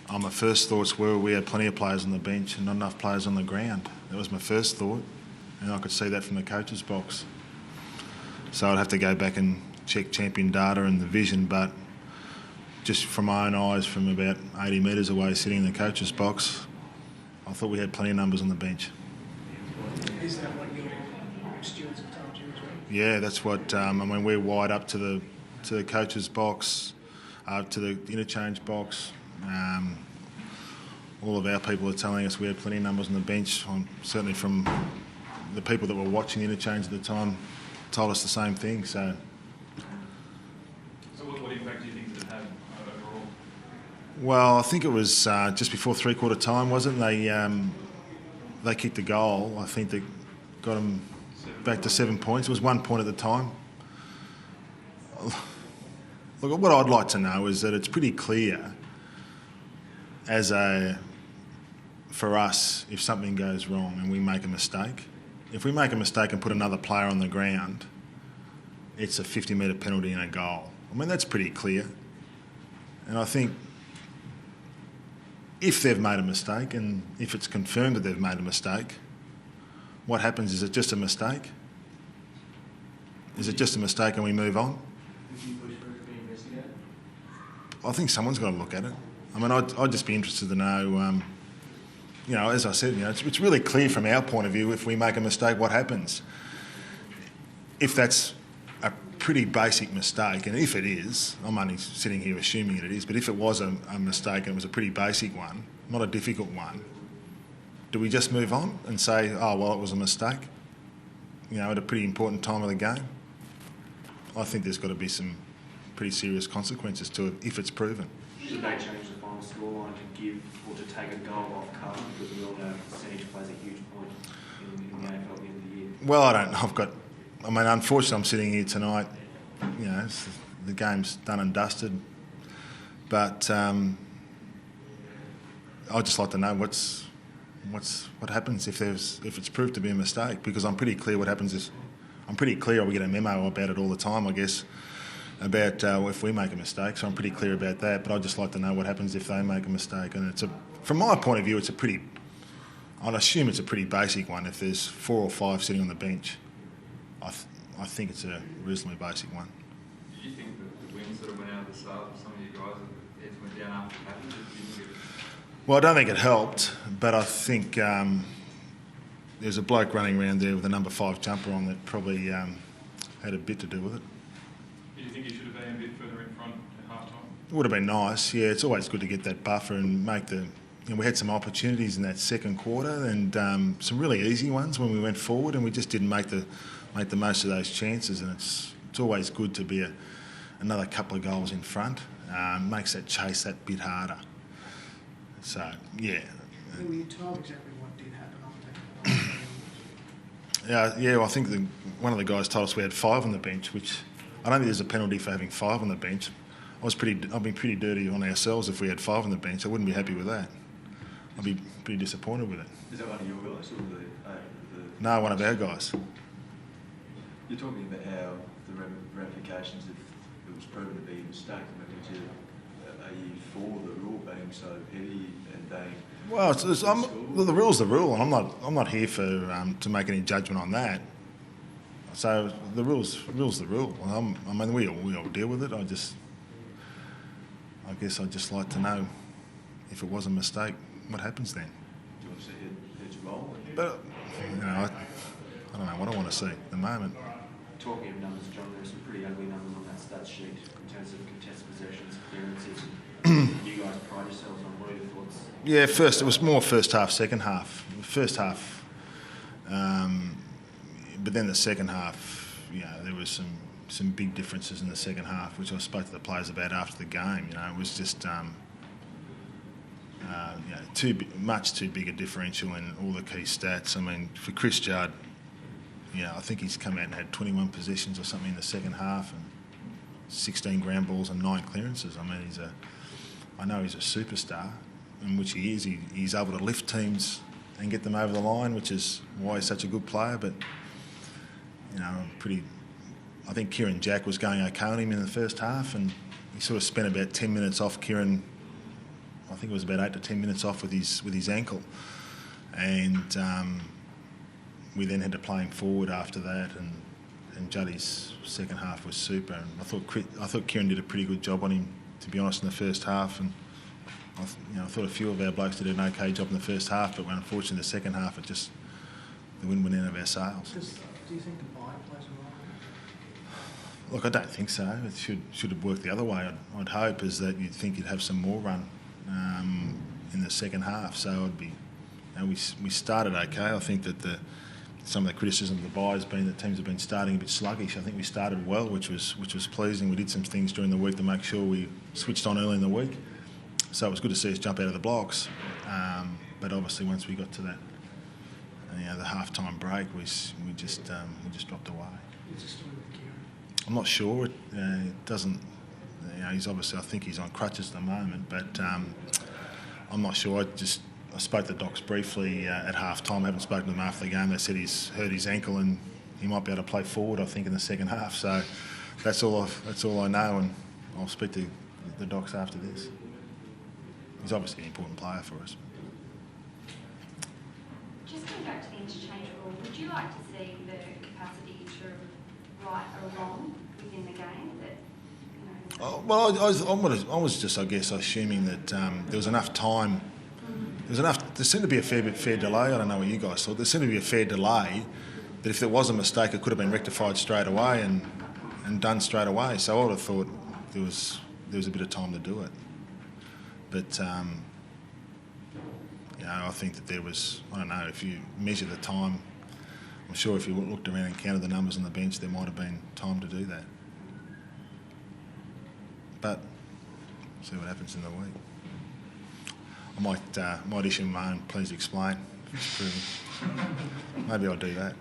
my first thoughts were we had plenty of players on the bench and not enough players on the ground. That was my first thought, and I could see that from the coach's box. So I'd have to go back and check champion data and the vision, but just from my own eyes, from about 80 metres away, sitting in the coach's box, I thought we had plenty of numbers on the bench. Is that what your stewards have told you as well? Yeah, that's what. We're wide up to the coach's box, to the interchange box. All of our people are telling us we had plenty of numbers on the bench. Certainly from the people that were watching the interchange at the time told us the same thing. So what impact do you think it had overall? Well, I think it was just before three-quarter time, wasn't it? They kicked a goal. I think that got them back to 7 points. It was 1 point at the time. Look, what I'd like to know is that it's pretty clear for us, if something goes wrong and we make a mistake, if we make a mistake and put another player on the ground, it's a 50-metre penalty and a goal. I mean, that's pretty clear. And I think if they've made a mistake and if it's confirmed that they've made a mistake, what happens? Is it just a mistake? Is it just a mistake and we move on? I think someone's got to look at it. I mean, I'd just be interested to know, as I said, it's really clear from our point of view, if we make a mistake, what happens? If that's a pretty basic mistake, and if it is, I'm only sitting here assuming it is, but if it was a mistake and it was a pretty basic one, not a difficult one, do we just move on and say, oh, well, it was a mistake, at a pretty important time of the game? I think there's got to be some pretty serious consequences to it if it's proven. Should they change the final scoreline to give or to take a goal off colour? Because we all know percentage plays a huge point in the AFL at the end of the year. Well, unfortunately, I'm sitting here tonight. The game's done and dusted. But I'd just like to know what happens if it's proved to be a mistake, because I'm pretty clear what happens is we get a memo about it all the time, I guess, about if we make a mistake. So I'm pretty clear about that. But I'd just like to know what happens if they make a mistake. And from my point of view, I'd assume it's a pretty basic one. If there's 4 or 5 sitting on the bench, I think it's a reasonably basic one. Do you think that the wind sort of went out of the sail for some of you guys? Heads went down after it happened? Well, I don't think it helped, but I think there's a bloke running around there with a number 5 jumper on that probably had a bit to do with it. Do you think you should have been a bit further in front at half time? It would have been nice, yeah. It's always good to get that buffer and make we had some opportunities in that second quarter and some really easy ones when we went forward, and we just didn't make the most of those chances. And it's always good to be another couple of goals in front. Makes that chase that bit harder. So, yeah. Were you told exactly what did happen on the Yeah, well, I think one of the guys told us we had 5 on the bench, which I don't think there's a penalty for having 5 on the bench. I'd be pretty dirty on ourselves if we had 5 on the bench. I wouldn't be happy with that. I'd be pretty disappointed with it. Is that one of your guys or the No, one of our guys. You're talking about how the ramifications if it was proven to be a mistake. Are you for the rule being so heavy and being? Well, the rule's the rule, and I'm not here to make any judgment on that. So the rule's the rule. We all deal with it. I guess I'd just like to know if it was a mistake, what happens then? Do you want to see heads roll? But I don't know what I want to see at the moment. Talking of numbers, John, there are some pretty ugly numbers on that stats sheet in terms of contested possessions, clearances. You guys pride yourselves on. What are your thoughts? Yeah, it was more first half, second half. First half, but then the second half, there was some big differences in the second half, which I spoke to the players about after the game. It was just much too big a differential in all the key stats. I mean, for Chris Judd, I think he's come out and had 21 possessions or something in the second half and 16 ground balls and 9 clearances. I mean, I know he's a superstar, in which he is. He's able to lift teams and get them over the line, which is why he's such a good player. But, I think Kieran Jack was going okay on him in the first half, and he sort of spent about 10 minutes off Kieran I think it was about 8 to 10 minutes off with his ankle, and we then had to play him forward after that, and Juddy's second half was super. And I thought Kieran did a pretty good job on him, to be honest, in the first half. And I thought a few of our blokes did an okay job in the first half, but unfortunately the second half, the wind went out of our sails. Do you think the bye plays a role? Look, I don't think so. It should have worked the other way. I'd hope is that you'd think you'd have some more run in the second half. So it'd be, we started okay. I think that some of the criticism of the bye has been that teams have been starting a bit sluggish. I think we started well, which was pleasing. We did some things during the week to make sure we switched on early in the week. So it was good to see us jump out of the blocks. But obviously once we got to that, the half-time break, we just dropped away. What's the story with Kieran? I'm not sure. It doesn't. He's obviously. I think he's on crutches at the moment, but I'm not sure. I spoke to the docs briefly at half-time. I haven't spoken to them after the game. They said he's hurt his ankle and he might be able to play forward, I think, in the second half. So that's all I know, and I'll speak to the docs after this. He's obviously an important player for us. Just going back to the interchange rule, would you like to see the capacity to right a wrong within the game? Well, I was just, I guess, assuming that there was enough time. There seemed to be a fair delay. I don't know what you guys thought. There seemed to be a fair delay that if there was a mistake, it could have been rectified straight away and done straight away. So I would have thought there was a bit of time to do it. But I think that there was, I don't know, if you measure the time, I'm sure if you looked around and counted the numbers on the bench, there might have been time to do that. But see what happens in the week. I might issue my own please explain. Maybe I'll do that.